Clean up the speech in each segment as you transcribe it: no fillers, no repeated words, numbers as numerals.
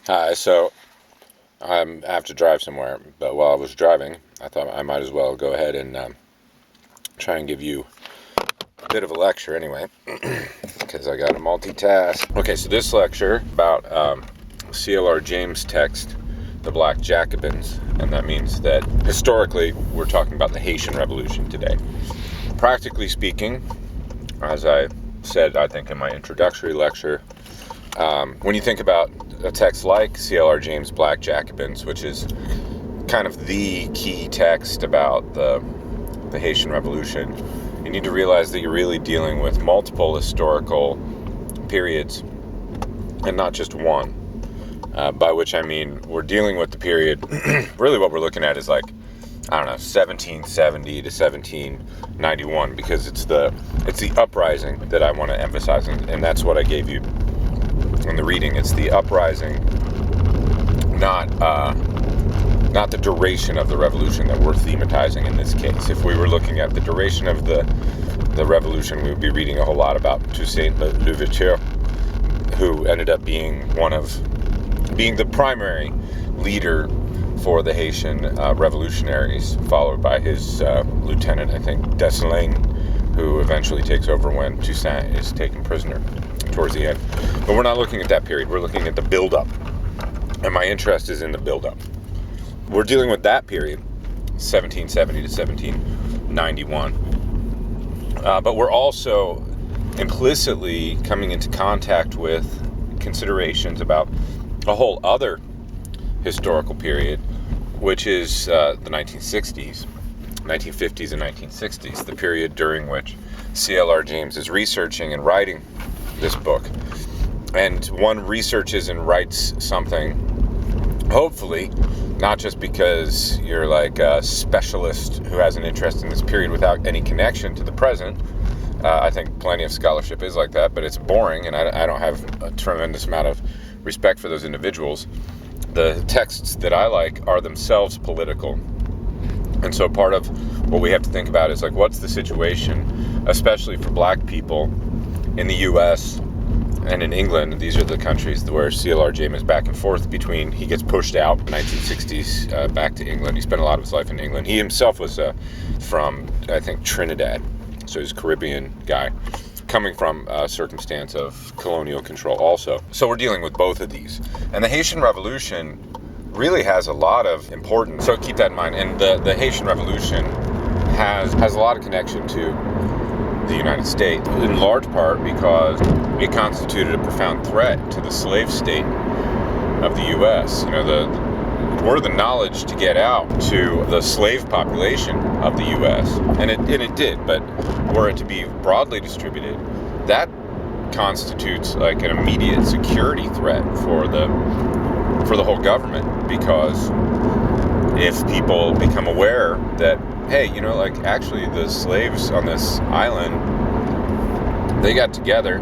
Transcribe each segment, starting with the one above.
Hi, so I have to drive somewhere, but while I was driving, I thought I might as well go ahead and try and give you a bit of a lecture anyway, because I got to multitask. Okay, so this lecture about C.L.R. James' text, The Black Jacobins, and that means that historically we're talking about the Haitian Revolution today. Practically speaking, as I said, I think in my introductory lecture, when you think about a text like C.L.R. James' Black Jacobins, which is kind of the key text about the Haitian Revolution, you need to realize that you're really dealing with multiple historical periods and not just one. By which I mean we're dealing with the period, really what we're looking at is like, I don't know, 1770 to 1791, because it's the uprising that I want to emphasize, and that's what I gave you in the reading. It's the uprising, not the duration of the revolution that we're thematizing in this case. If we were looking at the duration of the revolution, we would be reading a whole lot about Toussaint Louverture, who ended up being the primary leader for the Haitian revolutionaries, followed by his lieutenant, I think, Dessalines, who eventually takes over when Toussaint is taken prisoner towards the end. But we're not looking at that period. We're looking at the build-up, and my interest is in the build-up. We're dealing with that period, 1770 to 1791. But we're also implicitly coming into contact with considerations about a whole other historical period, which is the 1950s and 1960s, the period during which C.L.R. James is researching and writing this book. And one researches and writes something, hopefully, not just because you're like a specialist who has an interest in this period without any connection to the present. I think plenty of scholarship is like that, but it's boring, and I don't have a tremendous amount of respect for those individuals. The texts that I like are themselves political. And so part of what we have to think about is like, what's the situation, especially for black people in the U.S. and in England. These are the countries where C.L.R. James is back and forth between. He gets pushed out in the 1960s back to England. He spent a lot of his life in England. He himself was from, I think, Trinidad. So he's a Caribbean guy, coming from a circumstance of colonial control also. So we're dealing with both of these. And the Haitian Revolution really has a lot of importance. So keep that in mind. And the Haitian Revolution has a lot of connection to the United States, in large part because it constituted a profound threat to the slave state of the U.S. Were the knowledge to get out to the slave population of the U.S., and it did, but were it to be broadly distributed, that constitutes like an immediate security threat for the whole government, because if people become aware that, hey, actually the slaves on this island, they got together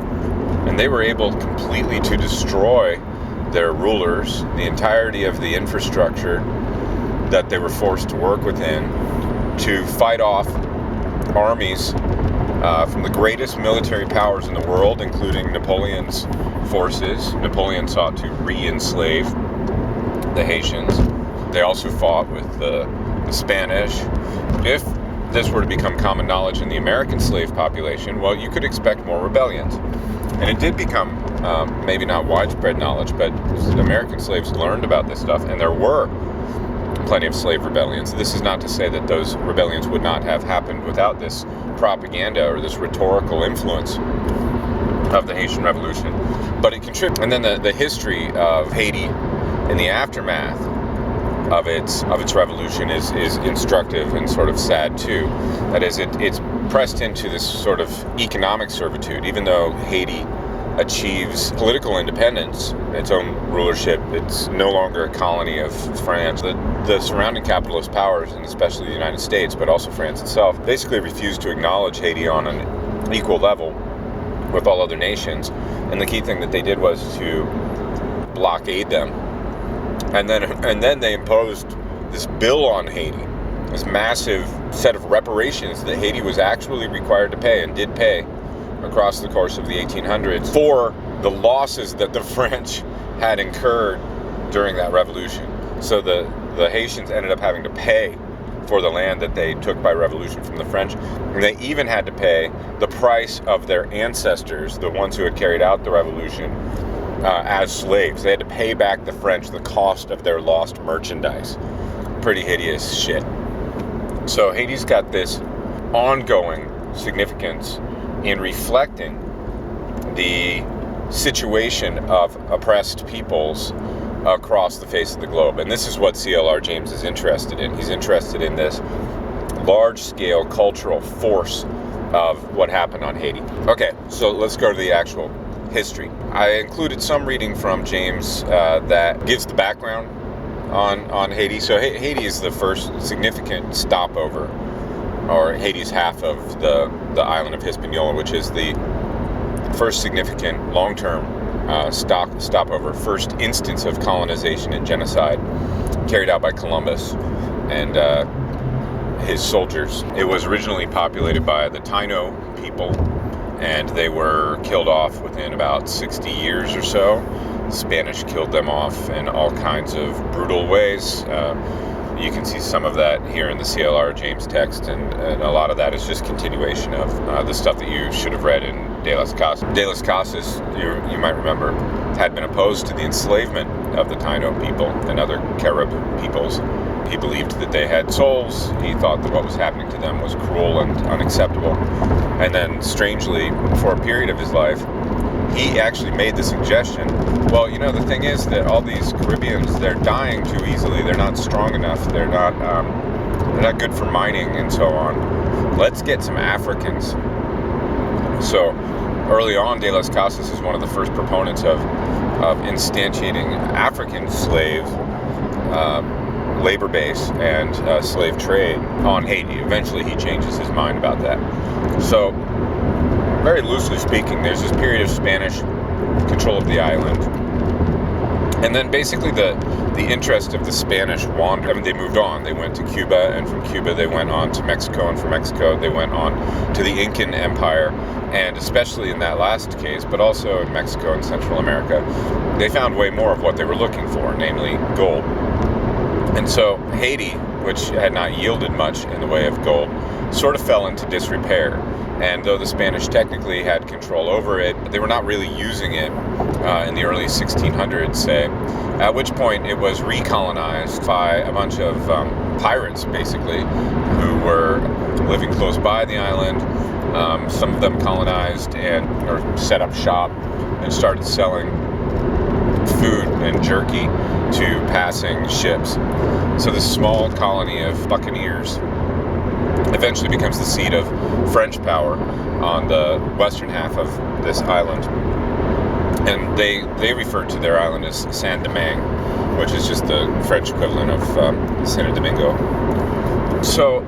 and they were able completely to destroy their rulers, the entirety of the infrastructure that they were forced to work within, to fight off armies from the greatest military powers in the world, including Napoleon's forces. Napoleon sought to re-enslave the Haitians. They also fought with the Spanish. If this were to become common knowledge in the American slave population, well, you could expect more rebellions. And it did become maybe not widespread knowledge, but American slaves learned about this stuff, and there were plenty of slave rebellions. This is not to say that those rebellions would not have happened without this propaganda or this rhetorical influence of the Haitian Revolution, but it contributed. And then the history of Haiti in the aftermath of its revolution is instructive and sort of sad too. That is, it's pressed into this sort of economic servitude. Even though Haiti achieves political independence, its own rulership, it's no longer a colony of France. The surrounding capitalist powers, and especially the United States, but also France itself, basically refused to acknowledge Haiti on an equal level with all other nations. And the key thing that they did was to blockade them. And then they imposed this bill on Haiti, this massive set of reparations that Haiti was actually required to pay, and did pay across the course of the 1800s, for the losses that the French had incurred during that revolution. So the Haitians ended up having to pay for the land that they took by revolution from the French. And they even had to pay the price of their ancestors, the ones who had carried out the revolution, as slaves. They had to pay back the French the cost of their lost merchandise. Pretty hideous shit. So Haiti's got this ongoing significance in reflecting the situation of oppressed peoples across the face of the globe. And this is what CLR James is interested in. He's interested in this large-scale cultural force of what happened on Haiti. Okay, so let's go to the actual history. I included some reading from James that gives the background on Haiti. So Haiti is the first significant stopover, or Haiti's half of the island of Hispaniola, which is the first significant long-term stopover, first instance of colonization and genocide carried out by Columbus and his soldiers. It was originally populated by the Taino people, and they were killed off within about 60 years or so. The Spanish killed them off in all kinds of brutal ways. You can see some of that here in the CLR James text, and a lot of that is just continuation of the stuff that you should have read in De las Casas. De las Casas, you might remember, had been opposed to the enslavement of the Taino people and other Carib peoples. He believed that they had souls. He thought that what was happening to them was cruel and unacceptable. And then, strangely, for a period of his life, he actually made the suggestion, well, you know, the thing is that all these Caribbeans, they're dying too easily. They're not strong enough. They're not good for mining and so on. Let's get some Africans. So early on, De las Casas is one of the first proponents of instantiating African slave labor base and slave trade on Haiti. Eventually, he changes his mind about that. So, very loosely speaking, there's this period of Spanish control of the island. And then basically the interest of the Spanish wandered. I mean, they moved on. They went to Cuba, and from Cuba they went on to Mexico, and from Mexico they went on to the Incan Empire. And especially in that last case, but also in Mexico and Central America, they found way more of what they were looking for, namely gold. And so Haiti, which had not yielded much in the way of gold, sort of fell into disrepair. And though the Spanish technically had control over it, they were not really using it in the early 1600s, say, at which point it was recolonized by a bunch of pirates, basically, who were living close by the island. Some of them colonized or set up shop and started selling food and jerky to passing ships. So this small colony of buccaneers eventually becomes the seat of French power on the western half of this island. And they refer to their island as Saint-Domingue, which is just the French equivalent of Santo Domingo. So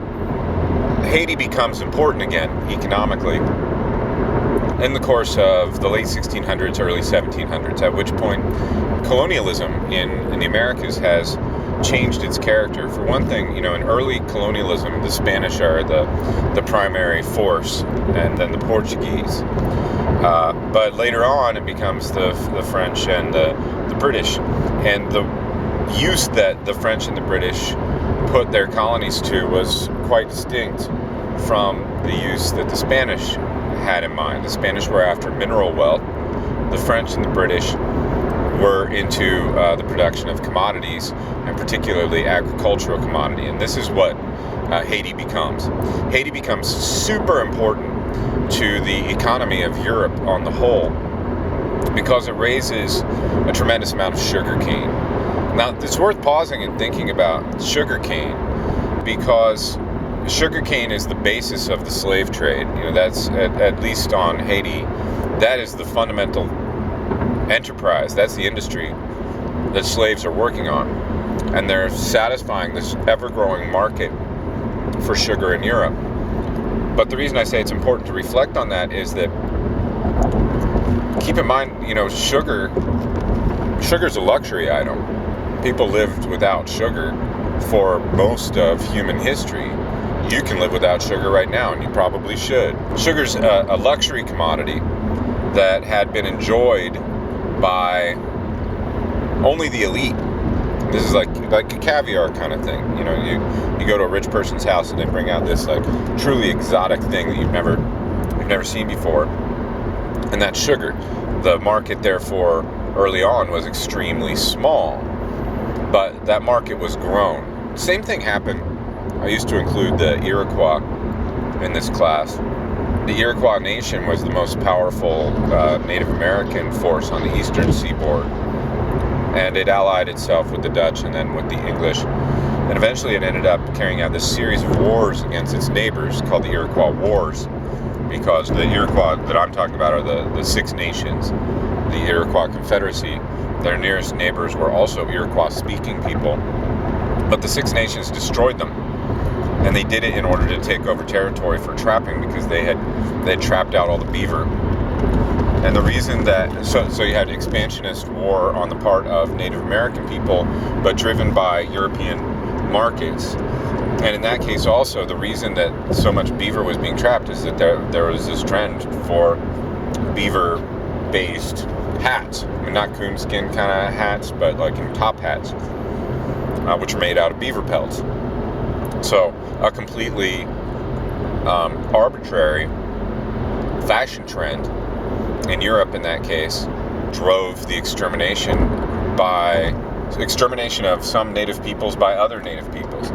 Haiti becomes important again economically in the course of the late 1600s, early 1700s, at which point colonialism in the Americas has changed its character. For one thing, in early colonialism, the Spanish are the primary force, and then the Portuguese. But later on, it becomes the French and the British. And the use that the French and the British put their colonies to was quite distinct from the use that the Spanish had in mind. The Spanish were after mineral wealth. The French and the British were into the production of commodities, and particularly agricultural commodity. And this is what Haiti becomes. Haiti becomes super important to the economy of Europe on the whole because it raises a tremendous amount of sugar cane. Now, it's worth pausing and thinking about sugar cane, because sugar cane is the basis of the slave trade. That's at least on Haiti, that is the fundamental enterprise. That's the industry that slaves are working on, and they're satisfying this ever-growing market for sugar in Europe. But the reason I say it's important to reflect on that is that, keep in mind, sugar's a luxury item. People lived without sugar for most of human history. You can live without sugar right now, and you probably should. Sugar's a luxury commodity that had been enjoyed by only the elite This is like a caviar kind of thing. You know, you go to a rich person's house and they bring out this like truly exotic thing that you've never seen before, and that's sugar. The market, therefore, early on was extremely small, but that market was grown. Same thing happened. I used to include the Iroquois in this class. The Iroquois nation was the most powerful Native American force on the eastern seaboard, and it allied itself with the Dutch and then with the English, and eventually it ended up carrying out this series of wars against its neighbors called the Iroquois Wars, because the Iroquois that I'm talking about are the Six Nations, the Iroquois Confederacy. Their nearest neighbors were also Iroquois-speaking people, but the Six Nations destroyed them. And they did it in order to take over territory for trapping, because they had trapped out all the beaver. And the reason that, so you had expansionist war on the part of Native American people, but driven by European markets. And in that case also, the reason that so much beaver was being trapped is that there was this trend for beaver-based hats. I mean, not coonskin kind of hats, but like top hats, which are made out of beaver pelts. So a completely arbitrary fashion trend in Europe, in that case, drove the extermination of some native peoples by other native peoples.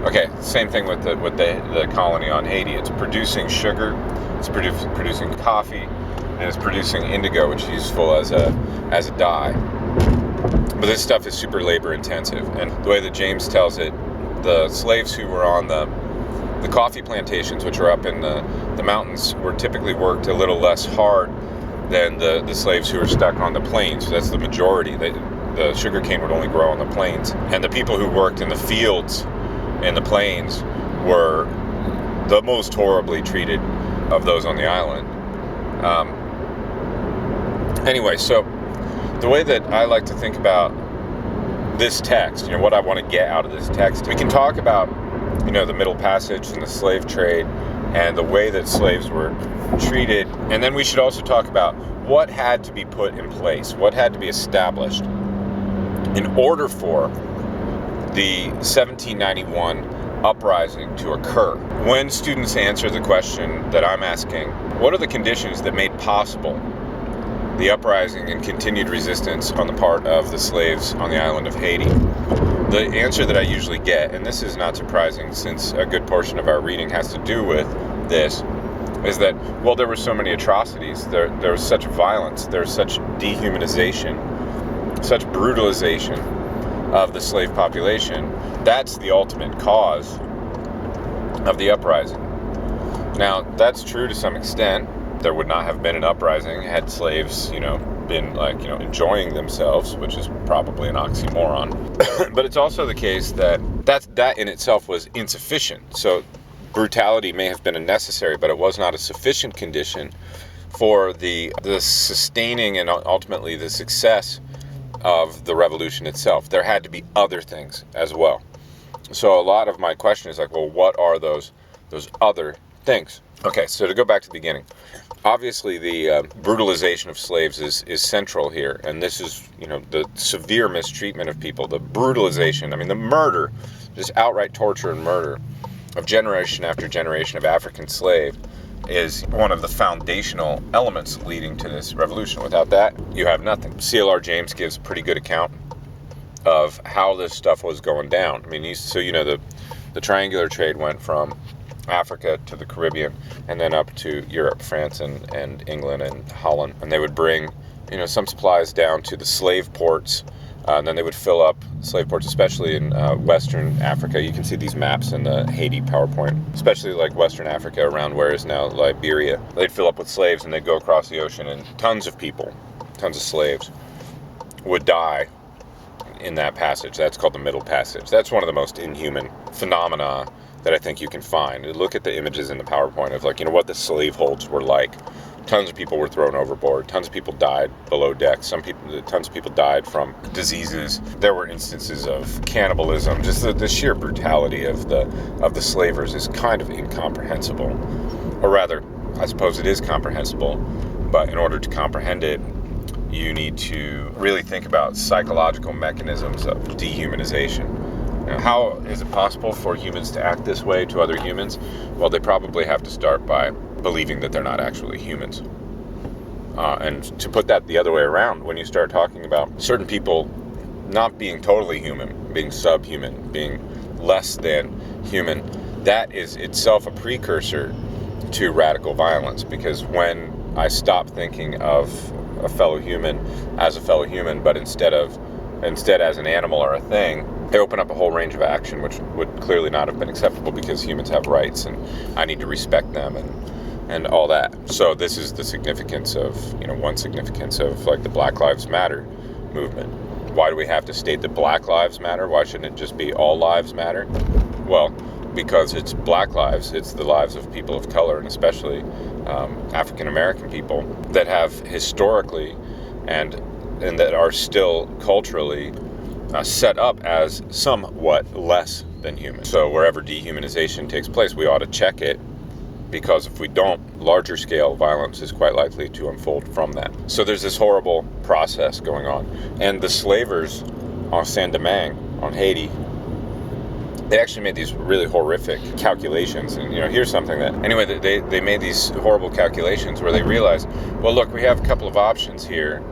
Okay, same thing with the colony on Haiti. It's producing sugar, it's producing coffee, and it's producing indigo, which is useful as a dye. But this stuff is super labor intensive, and the way that James tells it, the slaves who were on the coffee plantations, which are up in the mountains, were typically worked a little less hard than the slaves who were stuck on the plains. So that's the majority. The sugarcane would only grow on the plains. And the people who worked in the fields in the plains were the most horribly treated of those on the island. Anyway, so the way that I like to think about this text, what I want to get out of this text, we can talk about, the Middle Passage and the slave trade and the way that slaves were treated. And then we should also talk about what had to be put in place, what had to be established in order for the 1791 uprising to occur. When students answer the question that I'm asking, what are the conditions that made possible the uprising and continued resistance on the part of the slaves on the island of Haiti? The answer that I usually get, and this is not surprising since a good portion of our reading has to do with this, is that, well, there were so many atrocities, there was such violence, there was such dehumanization, such brutalization of the slave population. That's the ultimate cause of the uprising. Now, that's true to some extent. There would not have been an uprising had slaves, been enjoying themselves, which is probably an oxymoron. But it's also the case that in itself was insufficient. So brutality may have been a necessary, but it was not a sufficient condition for the sustaining and ultimately the success of the revolution itself. There had to be other things as well. So a lot of my question is well, what are those other things? Okay, so to go back to the beginning, obviously the brutalization of slaves is central here, and this is, the severe mistreatment of people, the brutalization, the murder, just outright torture and murder of generation after generation of African slave is one of the foundational elements leading to this revolution. Without that, you have nothing. C.L.R. James gives a pretty good account of how this stuff was going down. The triangular trade went from Africa to the Caribbean and then up to Europe, France and England and Holland, and they would bring some supplies down to the slave ports, and then they would fill up slave ports, especially in Western Africa. You can see these maps in the Haiti PowerPoint, especially like Western Africa around where is now Liberia. They'd fill up with slaves and they'd go across the ocean, and tons of slaves would die in that passage. That's called the Middle Passage. That's one of the most inhuman phenomena that I think you can find. Look at the images in the PowerPoint of what the slave holds were like. Tons of people were thrown overboard. Tons of people died below deck. Tons of people died from diseases. There were instances of cannibalism. Just the sheer brutality of the slavers is kind of incomprehensible. Or rather, I suppose it is comprehensible, but in order to comprehend it, you need to really think about psychological mechanisms of dehumanization. How is it possible for humans to act this way to other humans? Well, they probably have to start by believing that they're not actually humans. And to put that the other way around, when you start talking about certain people not being totally human, being subhuman, being less than human, that is itself a precursor to radical violence. Because when I stop thinking of a fellow human, but instead as an animal or a thing, they open up a whole range of action which would clearly not have been acceptable, because humans have rights and I need to respect them and all that. So this is the significance of, one significance of like the Black Lives Matter movement. Why do we have to state that Black Lives Matter? Why shouldn't it just be all lives matter? Well, because it's Black lives, it's the lives of people of color, and especially African American people that have historically and that are still culturally set up as somewhat less than human. So wherever dehumanization takes place, we ought to check it, because if we don't, larger scale violence is quite likely to unfold from that. So there's this horrible process going on. And the slavers on Saint-Domingue, on Haiti, they actually made these really horrific calculations. And, here's something that, anyway, they made these horrible calculations where they realized, well, look, we have a couple of options here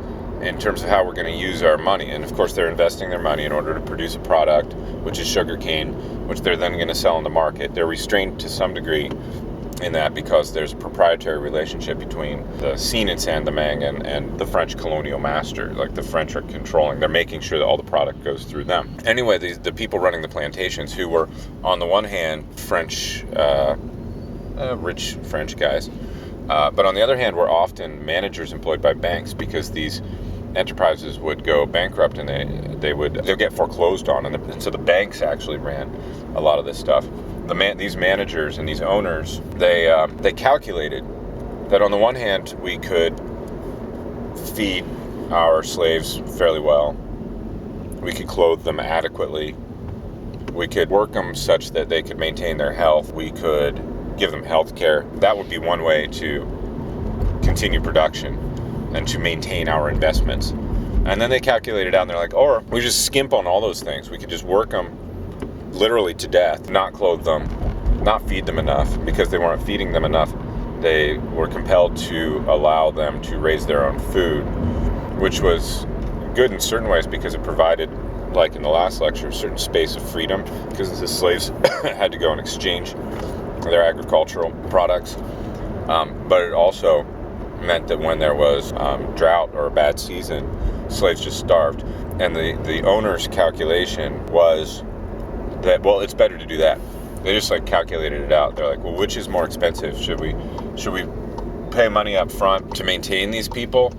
in terms of how we're going to use our money. And of course, they're investing their money in order to produce a product, which is sugarcane, which they're then going to sell in the market. They're restrained to some degree in that because there's a proprietary relationship between the scene in Saint-Domingue and the French colonial master. Like, the French are controlling, they're making sure that all the product goes through them. Anyway, the people running the plantations, who were on the one hand French, rich French guys, but on the other hand were often managers employed by banks, because these enterprises would go bankrupt and they'll get foreclosed on, and so the banks actually ran a lot of this stuff. These managers and these owners, they calculated that on the one hand we could feed our slaves fairly well, we could clothe them adequately, we could work them such that they could maintain their health, we could give them health care. That would be one way to continue production and to maintain our investments. And then they calculated out and they're like, or we just skimp on all those things. We could just work them literally to death, not clothe them, not feed them enough. Because they weren't feeding them enough, they were compelled to allow them to raise their own food, which was good in certain ways because it provided, like in the last lecture, a certain space of freedom, because the slaves had to go and exchange their agricultural products. But it also meant that when there was drought or a bad season, slaves just starved. And the owner's calculation was that, well, it's better to do that. They just calculated it out. They're like, well, which is more expensive? Should we pay money up front to maintain these people,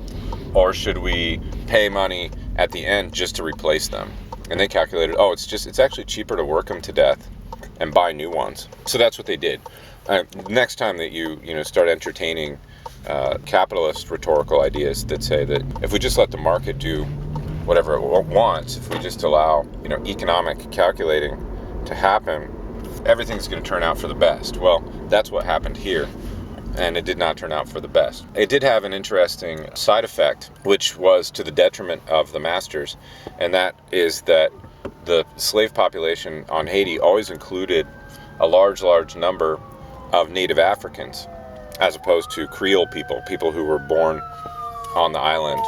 or should we pay money at the end just to replace them? And they calculated, it's actually cheaper to work them to death and buy new ones. So that's what they did. Next time that you start entertaining capitalist rhetorical ideas that say that if we just let the market do whatever it wants, if we just allow economic calculating to happen, everything's going to turn out for the best. Well, that's what happened here, and it did not turn out for the best. It did have an interesting side effect, which was to the detriment of the masters, and that is that the slave population on Haiti always included a large number of native Africans, as opposed to Creole people who were born on the island.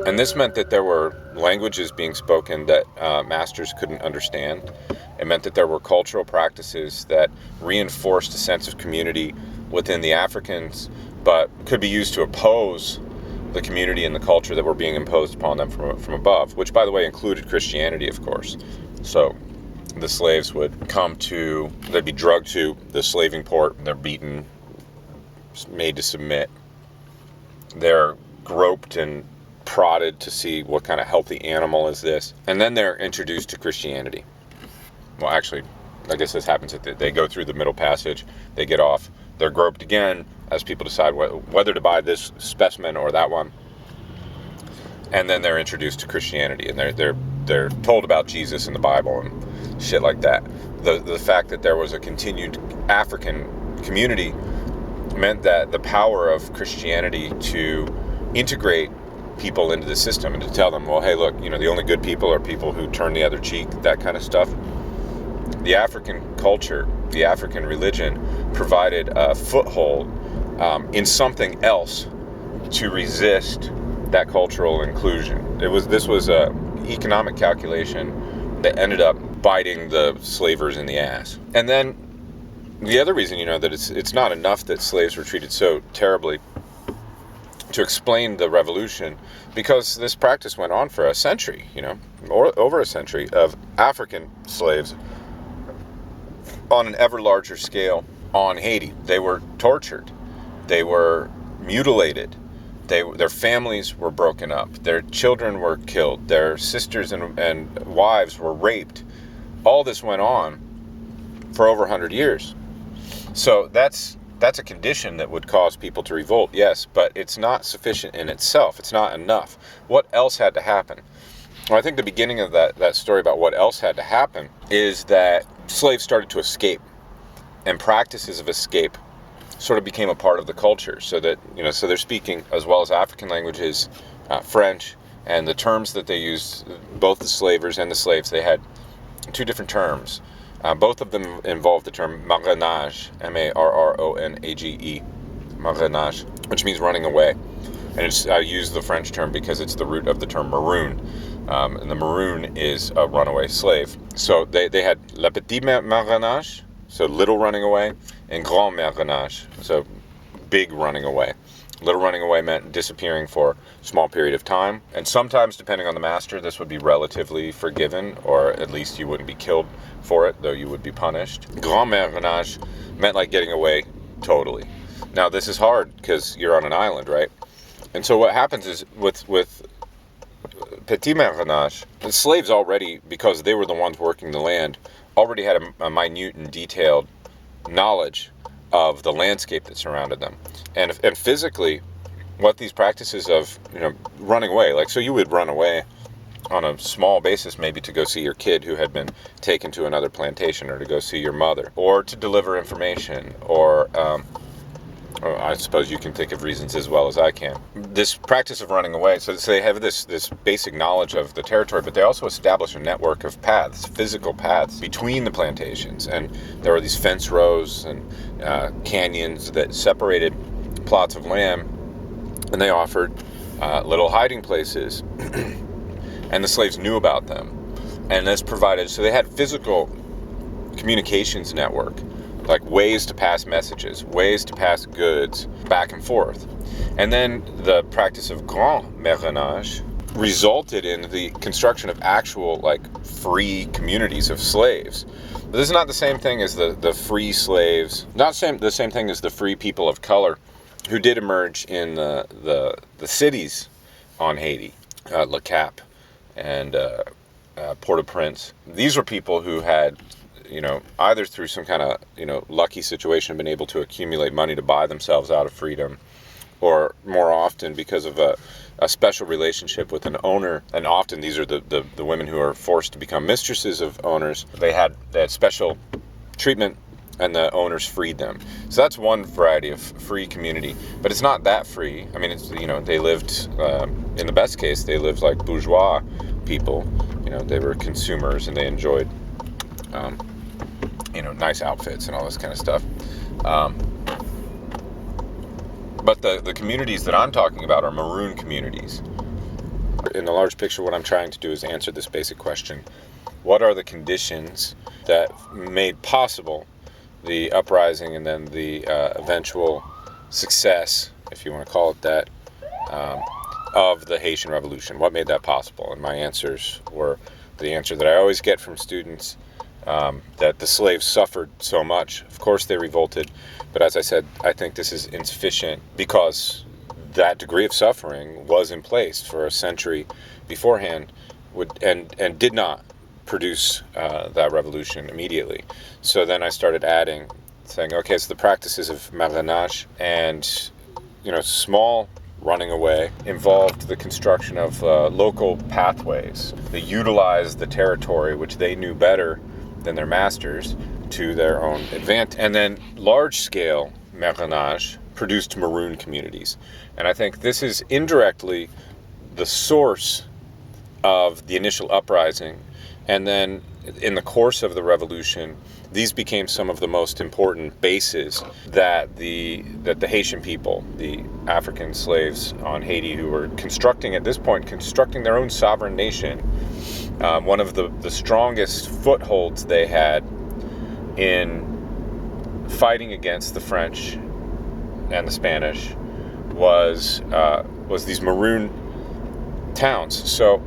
And this meant that there were languages being spoken that masters couldn't understand. It meant that there were cultural practices that reinforced a sense of community within the Africans, but could be used to oppose the community and the culture that were being imposed upon them from above, which, by the way, included Christianity, of course. So the slaves they'd be drugged to the slaving port, they're beaten, made to submit, they're groped and prodded to see what kind of healthy animal is this, and then they're introduced to Christianity. Well, actually, I guess this happens that they go through the Middle Passage, they get off, they're groped again as people decide whether to buy this specimen or that one, and then they're introduced to Christianity, and they're told about Jesus in the Bible and shit like that. The fact that there was a continued African community meant that the power of Christianity to integrate people into the system and to tell them, well, hey, look, the only good people are people who turn the other cheek, that kind of stuff. The African culture, the African religion provided a foothold in something else to resist that cultural inclusion. This was a economic calculation that ended up biting the slavers in the ass. And then the other reason, that it's not enough that slaves were treated so terribly to explain the revolution, because this practice went on for a century, or over a century of African slaves on an ever larger scale on Haiti. They were tortured. They were mutilated. Their families were broken up. Their children were killed. Their sisters and wives were raped. All this went on for over 100 years. So that's a condition that would cause people to revolt, yes, but it's not sufficient in itself. It's not enough. What else had to happen? Well, I think the beginning of that story about what else had to happen is that slaves started to escape, and practices of escape sort of became a part of the culture, so that, so they're speaking, as well as African languages, French, and the terms that they used, both the slavers and the slaves, they had two different terms. Both of them involve the term marronage, M-A-R-R-O-N-A-G-E, marronage, which means running away. And I use the French term because it's the root of the term maroon. And the maroon is a runaway slave. So they had le petit marronage, so little running away, and grand marronage, so big running away. Little running away meant disappearing for a small period of time. And sometimes, depending on the master, this would be relatively forgiven, or at least you wouldn't be killed for it, though you would be punished. Grand marronage meant like getting away totally. Now, this is hard because you're on an island, right? And so what happens is with petit marronage, the slaves already, because they were the ones working the land, already had a minute and detailed knowledge of the landscape that surrounded them. And physically, what these practices of, running away, like, so you would run away on a small basis, maybe to go see your kid who had been taken to another plantation, or to go see your mother, or to deliver information, or I suppose you can think of reasons as well as I can. This practice of running away, so they have this basic knowledge of the territory, but they also establish a network of paths, physical paths, between the plantations. And there were these fence rows and canyons that separated plots of land, and they offered little hiding places. And the slaves knew about them. And this provided, so they had physical communications network, like ways to pass messages, ways to pass goods back and forth. And then the practice of grand marronage resulted in the construction of actual, like, free communities of slaves. But this is not the same thing as the free slaves, not the same thing as the free people of color who did emerge in the cities on Haiti, Le Cap and Port-au-Prince. These were people who had, either through some kind of, lucky situation, been able to accumulate money to buy themselves out of freedom, or more often because of a special relationship with an owner. And often these are the women who are forced to become mistresses of owners. They had special treatment, and the owners freed them. So that's one variety of free community, but it's not that free. I mean, it's, they lived, in the best case, they lived like bourgeois people. They were consumers, and they enjoyed, nice outfits and all this kind of stuff. But the communities that I'm talking about are maroon communities. In the large picture, what I'm trying to do is answer this basic question. What are the conditions that made possible the uprising and then the eventual success, if you want to call it that, of the Haitian Revolution? What made that possible? And my answers were the answer that I always get from students, that the slaves suffered so much. Of course they revolted, but as I said, I think this is insufficient because that degree of suffering was in place for a century beforehand, and did not produce that revolution immediately. So then I started saying, okay, it's the practices of marronage, and small running away involved the construction of local pathways. They utilized the territory, which they knew better than their masters, to their own advantage. And then large-scale marronage produced Maroon communities. And I think this is indirectly the source of the initial uprising. And then in the course of the revolution, these became some of the most important bases that the Haitian people, the African slaves on Haiti, who were constructing their own sovereign nation. One of the strongest footholds they had in fighting against the French and the Spanish was these Maroon towns. So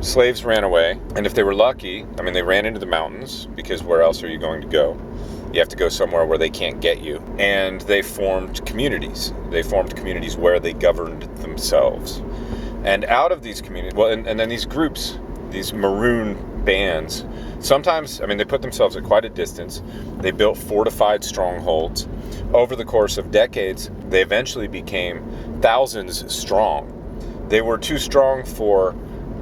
slaves ran away, and if they were lucky, they ran into the mountains, because where else are you going to go? You have to go somewhere where they can't get you. And they formed communities. They formed communities where they governed themselves. And out of these communities, and then these groups, these Maroon bands, sometimes, they put themselves at quite a distance. They built fortified strongholds. Over the course of decades, they eventually became thousands strong. They were too strong for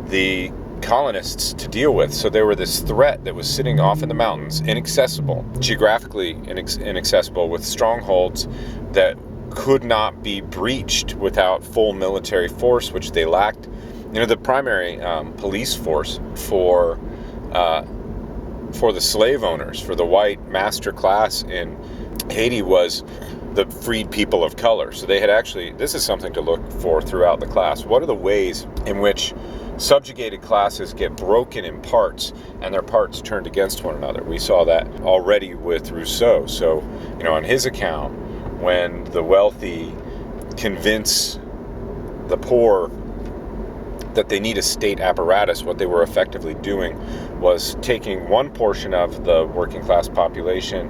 the colonists to deal with, so they were this threat that was sitting off in the mountains, inaccessible, geographically inaccessible, with strongholds that could not be breached without full military force, which they lacked. The primary police force for the slave owners, for the white master class in Haiti, was the freed people of color. So they had this is something to look for throughout the class. What are the ways in which subjugated classes get broken in parts and their parts turned against one another? We saw that already with Rousseau. So, on his account, when the wealthy convince the poor that they need a state apparatus, what they were effectively doing was taking one portion of the working class population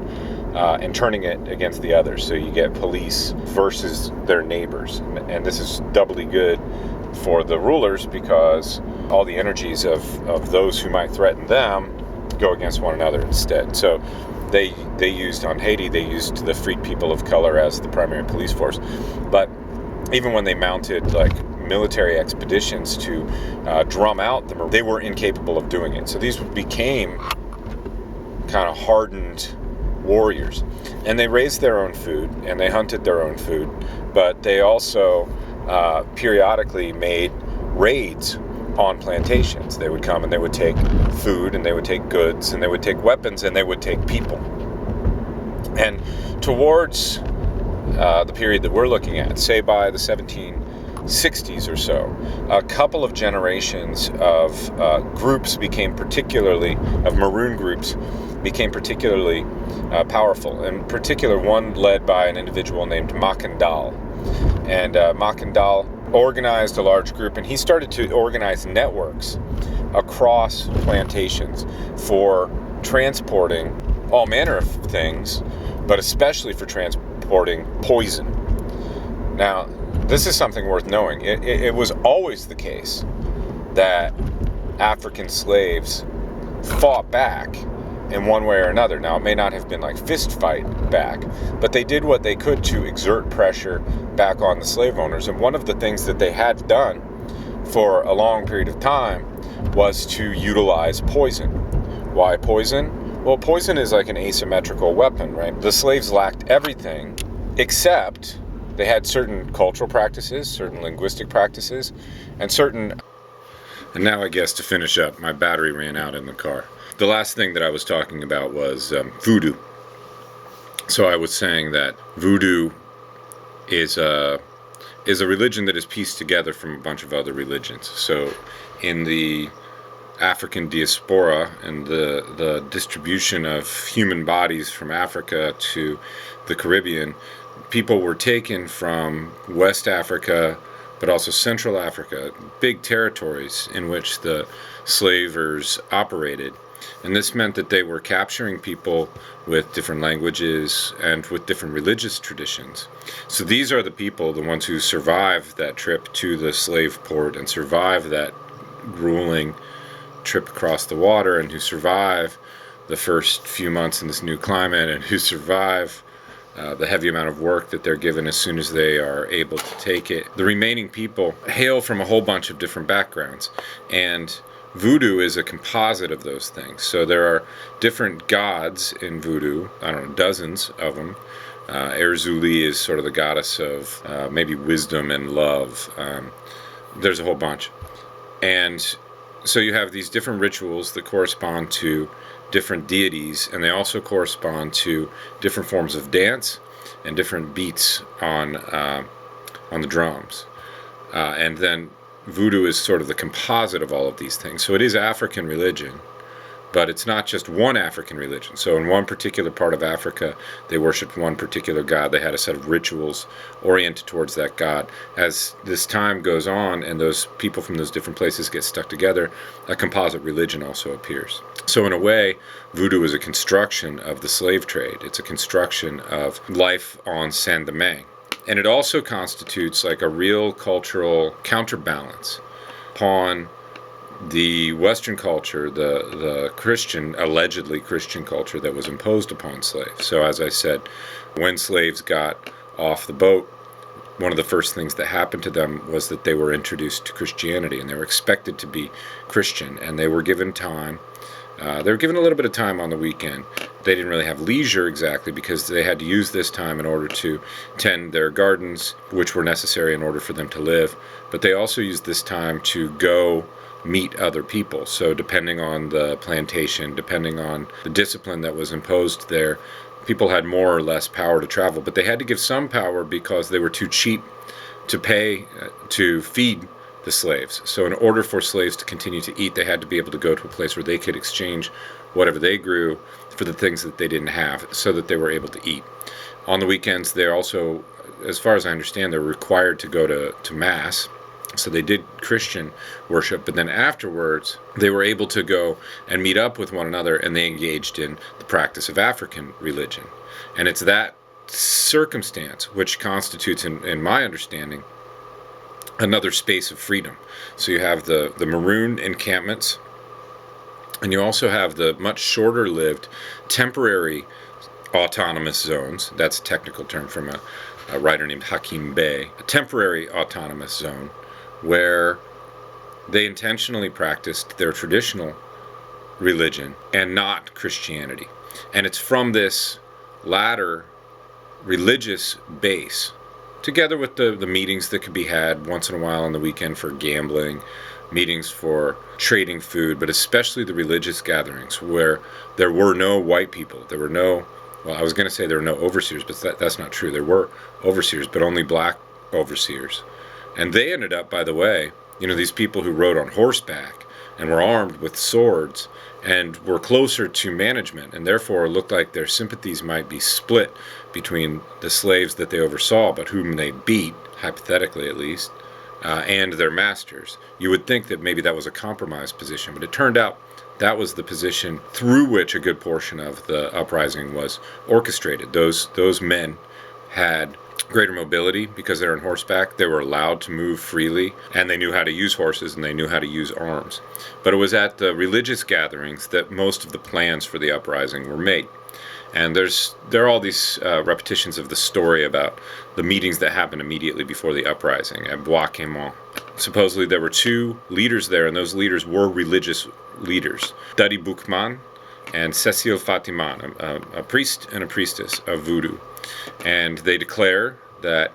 and turning it against the others. So you get police versus their neighbors. And this is doubly good for the rulers, because all the energies of those who might threaten them go against one another instead. So they used, on Haiti, they used the freed people of color as the primary police force. But even when they mounted military expeditions to drum out they were incapable of doing it. So these became kind of hardened warriors, and they raised their own food and they hunted their own food, but they also periodically made raids on plantations. They would come and they would take food, and they would take goods, and they would take weapons, and they would take people. And towards the period that we're looking at, say by the 1760s or so, a couple of generations of groups of Maroon groups became particularly powerful. In particular, one led by an individual named Mackandal. And Mackandal organized a large group, and he started to organize networks across plantations for transporting all manner of things, but especially for transporting poison. Now, this is something worth knowing. It was always the case that African slaves fought back in one way or another. Now, it may not have been fist fight back, but they did what they could to exert pressure back on the slave owners. And one of the things that they had done for a long period of time was to utilize poison. Why poison? Well, poison is like an asymmetrical weapon, right? The slaves lacked everything except they had certain cultural practices, certain linguistic practices, and certain... And now I guess to finish up, my battery ran out in the car. The last thing that I was talking about was voodoo. So I was saying that voodoo is a religion that is pieced together from a bunch of other religions. So in the African diaspora and the distribution of human bodies from Africa to the Caribbean, people were taken from West Africa, but also Central Africa, big territories in which the slavers operated. And this meant that they were capturing people with different languages and with different religious traditions. So these are the people, the ones who survived that trip to the slave port and survived that grueling trip across the water, and who survive the first few months in this new climate, and who survive the heavy amount of work that they're given as soon as they are able to take it. The remaining people hail from a whole bunch of different backgrounds, and voodoo is a composite of those things. So there are different gods in voodoo, I don't know, dozens of them, Erzuli is sort of the goddess of maybe wisdom and love. There's a whole bunch. And so you have these different rituals that correspond to different deities, and they also correspond to different forms of dance and different beats on the drums. And then voodoo is sort of the composite of all of these things. So it is African religion, but it's not just one African religion. So in one particular part of Africa, they worshiped one particular god. They had a set of rituals oriented towards that god. As this time goes on and those people from those different places get stuck together, a composite religion also appears. So in a way, voodoo is a construction of the slave trade. It's a construction of life on Saint-Domingue. And it also constitutes like a real cultural counterbalance upon the Western culture, the Christian, allegedly Christian culture that was imposed upon slaves. So as I said, when slaves got off the boat, one of the first things that happened to them was that they were introduced to Christianity, and they were expected to be Christian, and they were given time. They were given a little bit of time on the weekend. They didn't really have leisure exactly because they had to use this time in order to tend their gardens, which were necessary in order for them to live. But they also used this time to go meet other people. So depending on the plantation, depending on the discipline that was imposed there, people had more or less power to travel. But they had to give some power because they were too cheap to pay to feed the slaves. So in order for slaves to continue to eat, they had to be able to go to a place where they could exchange whatever they grew for the things that they didn't have so that they were able to eat. On the weekends, they're also, as far as I understand, they're required to go to Mass. So they did Christian worship, but then afterwards, they were able to go and meet up with one another, and they engaged in the practice of African religion. And it's that circumstance which constitutes, in my understanding, another space of freedom. So you have the maroon encampments, and you also have the much shorter-lived temporary autonomous zones. That's a technical term from a writer named Hakim Bey. A temporary autonomous zone where they intentionally practiced their traditional religion and not Christianity. And it's from this latter religious base, together with the meetings that could be had once in a while on the weekend for gambling, meetings for trading food, but especially the religious gatherings where there were no white people. There were no, well, I was going to say there were no overseers, but that's not true. There were overseers, but only black overseers. And they ended up, by the way, these people who rode on horseback and were armed with swords and were closer to management, and therefore looked like their sympathies might be split between the slaves that they oversaw, but whom they beat, hypothetically at least, and their masters. You would think that maybe that was a compromise position, but it turned out that was the position through which a good portion of the uprising was orchestrated. Those men had greater mobility because they're on horseback. They were allowed to move freely, and they knew how to use horses, and they knew how to use arms. But it was at the religious gatherings that most of the plans for the uprising were made. And there are all these repetitions of the story about the meetings that happened immediately before the uprising at Bois Quémant. Supposedly there were two leaders there, and those leaders were religious leaders, Dadi Boukman and Cécile Fatiman, a priest and a priestess of voodoo. And they declare that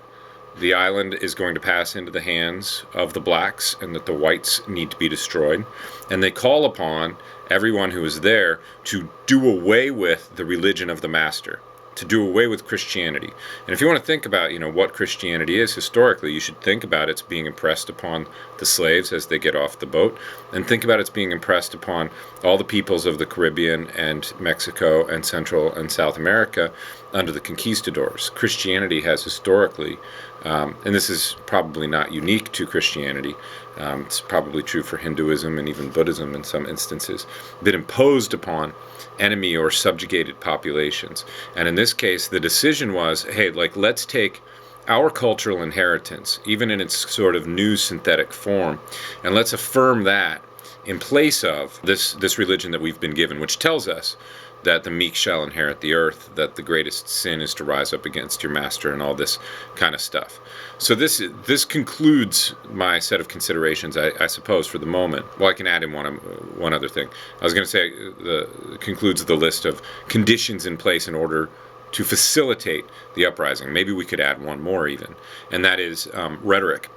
the island is going to pass into the hands of the blacks and that the whites need to be destroyed. And they call upon everyone who is there to do away with the religion of the master, to do away with Christianity. And if you want to think about, what Christianity is historically, you should think about it's being impressed upon the slaves as they get off the boat, and think about it's being impressed upon all the peoples of the Caribbean and Mexico and Central and South America under the conquistadors. Christianity has historically, and this is probably not unique to Christianity, it's probably true for Hinduism and even Buddhism in some instances, been imposed upon enemy or subjugated populations. And in this case, the decision was, hey, let's take our cultural inheritance, even in its sort of new synthetic form, and let's affirm that in place of this religion that we've been given, which tells us that the meek shall inherit the earth, that the greatest sin is to rise up against your master, and all this kind of stuff. So this concludes my set of considerations, I suppose, for the moment. Well, I can add in one other thing. I was going to say concludes the list of conditions in place in order to facilitate the uprising. Maybe we could add one more even, and that is rhetoric,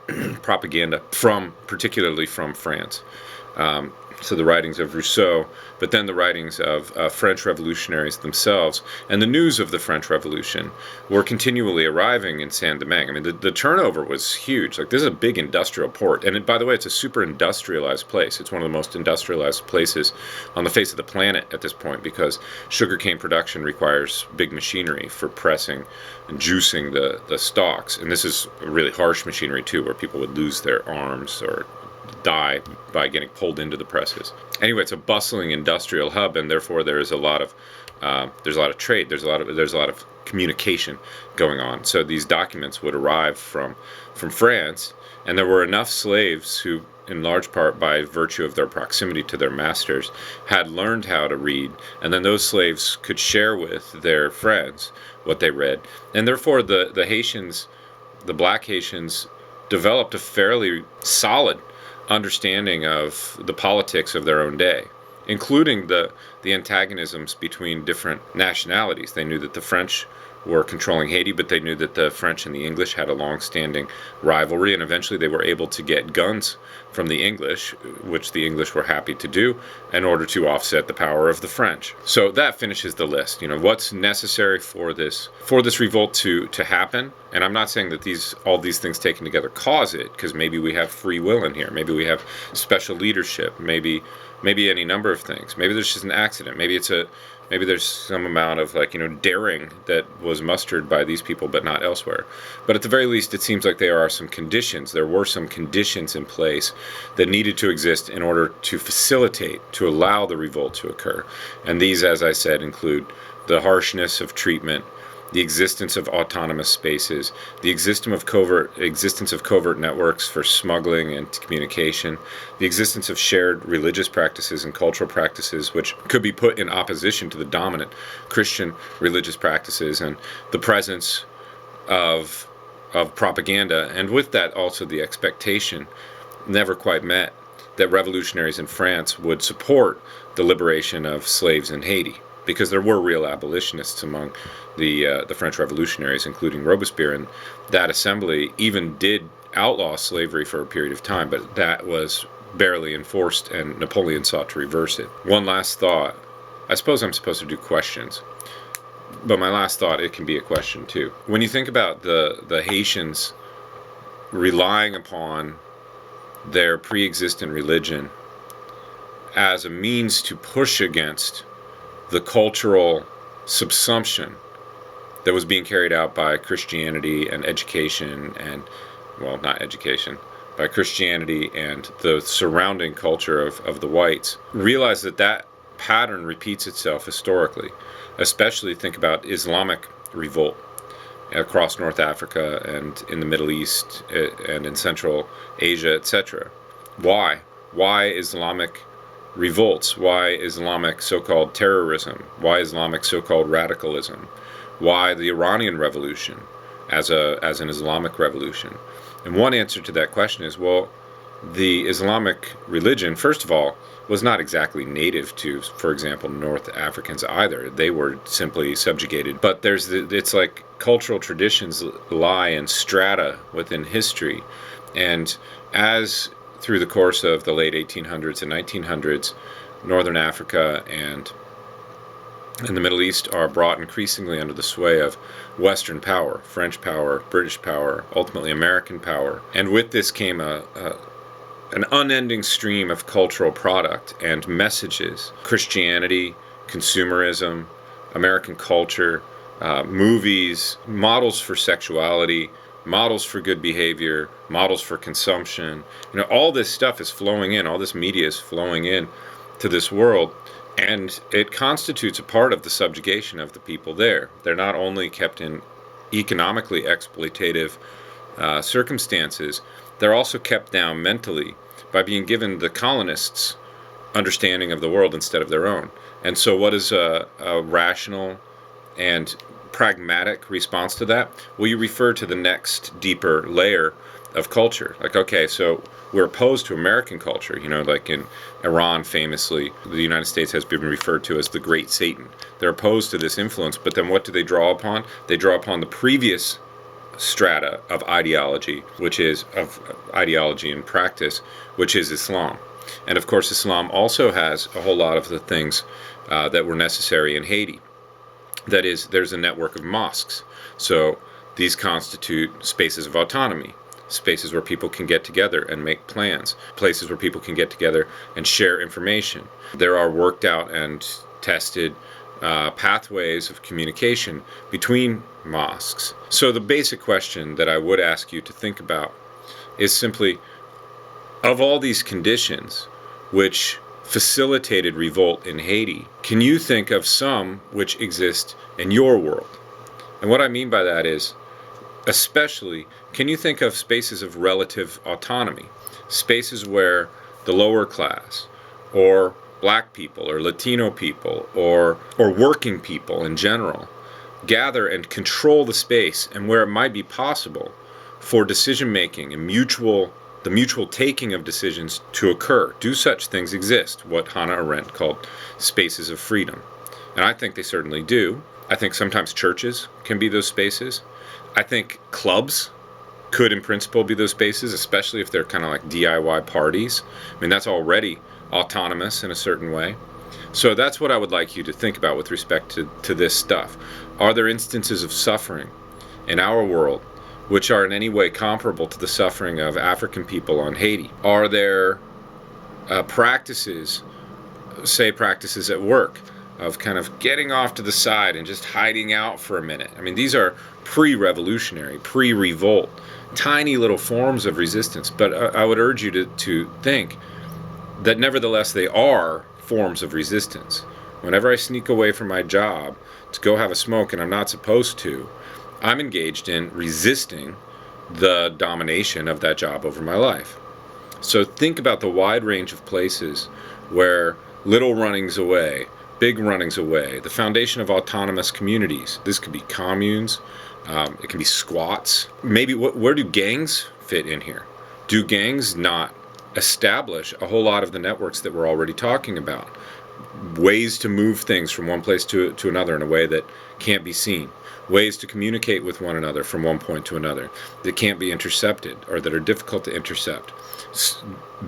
propaganda, particularly from France. So the writings of Rousseau, but then the writings of French revolutionaries themselves, and the news of the French Revolution were continually arriving in Saint-Domingue. I mean, the turnover was huge. Like, this is a big industrial port, and by the way, it's a super industrialized place. It's one of the most industrialized places on the face of the planet at this point, because sugarcane production requires big machinery for pressing and juicing the stalks, and this is really harsh machinery too, where people would lose their arms or die by getting pulled into the presses. Anyway, it's a bustling industrial hub, and therefore there's a lot of trade. There's a lot of communication going on. So these documents would arrive from France, and there were enough slaves who, in large part by virtue of their proximity to their masters, had learned how to read, and then those slaves could share with their friends what they read, and therefore the Haitians, the black Haitians, developed a fairly solid understanding of the politics of their own day, including the antagonisms between different nationalities. They knew that the French were controlling Haiti, but they knew that the French and the English had a long-standing rivalry, and eventually they were able to get guns from the English, which the English were happy to do, in order to offset the power of the French. So that finishes the list. You know, what's necessary for this revolt to happen? And I'm not saying that all these things taken together cause it, because maybe we have free will in here. Maybe we have special leadership. Maybe any number of things. Maybe there's just an accident. Maybe there's some amount of, like, daring that was mustered by these people but not elsewhere. But at the very least, it seems like there were some conditions in place that needed to exist in order to facilitate, to allow the revolt to occur. And these, as I said, include the harshness of treatment, the existence of autonomous spaces, the existence of covert networks for smuggling and communication, the existence of shared religious practices and cultural practices which could be put in opposition to the dominant Christian religious practices, and the presence of propaganda, and with that also the expectation, never quite met, that revolutionaries in France would support the liberation of slaves in Haiti, because there were real abolitionists among the French revolutionaries, including Robespierre, and that assembly even did outlaw slavery for a period of time, but that was barely enforced, and Napoleon sought to reverse it. One last thought. I suppose I'm supposed to do questions, but my last thought, it can be a question too. When you think about the Haitians relying upon their pre-existent religion as a means to push against the cultural subsumption that was being carried out by Christianity and education, and, well, not education, by Christianity and the surrounding culture of the whites, realize that pattern repeats itself historically. Especially think about Islamic revolt across North Africa and in the Middle East and in Central Asia, etc. Why? Why Islamic revolts? Why Islamic so-called terrorism? Why Islamic so-called radicalism? Why the Iranian Revolution as an Islamic revolution? And one answer to that question is, well, the Islamic religion, first of all, was not exactly native to, for example, North Africans either. They were simply subjugated. But it's like cultural traditions lie in strata within history. And as through the course of the late 1800s and 1900s, Northern Africa and the Middle East are brought increasingly under the sway of Western power, French power, British power, ultimately American power. And with this came an unending stream of cultural product and messages: Christianity, consumerism, American culture, movies, models for sexuality, models for good behavior, models for consumption. All this stuff is flowing in, all this media is flowing in to this world, and it constitutes a part of the subjugation of the people there. They're not only kept in economically exploitative circumstances, they're also kept down mentally by being given the colonists' understanding of the world instead of their own. And so what is a rational and pragmatic response to that? Well, you refer to the next deeper layer of culture. Like, okay, so we're opposed to American culture. Like in Iran, famously, the United States has been referred to as the Great Satan. They're opposed to this influence, but then what do they draw upon? They draw upon the previous strata of ideology, which is of ideology and practice, which is Islam. And of course, Islam also has a whole lot of the things that were necessary in Haiti. That is, there's a network of mosques. So these constitute spaces of autonomy, spaces where people can get together and make plans, places where people can get together and share information. There are worked out and tested pathways of communication between mosques. So the basic question that I would ask you to think about is simply, of all these conditions which facilitated revolt in Haiti, can you think of some which exist in your world? And what I mean by that is, especially, can you think of spaces of relative autonomy, spaces where the lower class, or black people, or Latino people, or working people in general, gather and control the space, and where it might be possible for decision making and the mutual taking of decisions to occur? Do such things exist, what Hannah Arendt called spaces of freedom? And I think they certainly do. I think sometimes churches can be those spaces. I think clubs could in principle be those spaces, especially if they're kind of like DIY parties. I mean, that's already autonomous in a certain way. So that's what I would like you to think about with respect to this stuff. Are there instances of suffering in our world which are in any way comparable to the suffering of African people on Haiti? Are there practices, say practices at work, of kind of getting off to the side and just hiding out for a minute? I mean, these are pre-revolutionary, pre-revolt, tiny little forms of resistance, but I would urge you to think that nevertheless they are forms of resistance. Whenever I sneak away from my job to go have a smoke and I'm not supposed to, I'm engaged in resisting the domination of that job over my life. So think about the wide range of places where little runnings away, big runnings away, the foundation of autonomous communities. This could be communes, it can be squats. Maybe where do gangs fit in here? Do gangs not establish a whole lot of the networks that we're already talking about? Ways to move things from one place to another in a way that can't be seen. Ways to communicate with one another from one point to another that can't be intercepted or that are difficult to intercept.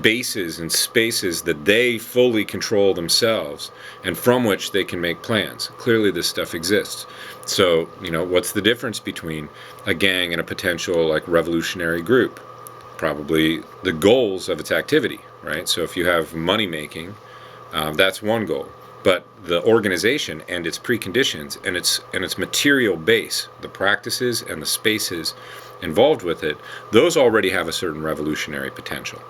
Bases and spaces that they fully control themselves and from which they can make plans. Clearly this stuff exists. So, what's the difference between a gang and a potential like revolutionary group? Probably the goals of its activity, right? So if you have money making, that's one goal. But the organization and its preconditions and its material base, the practices and the spaces involved with it, those already have a certain revolutionary potential.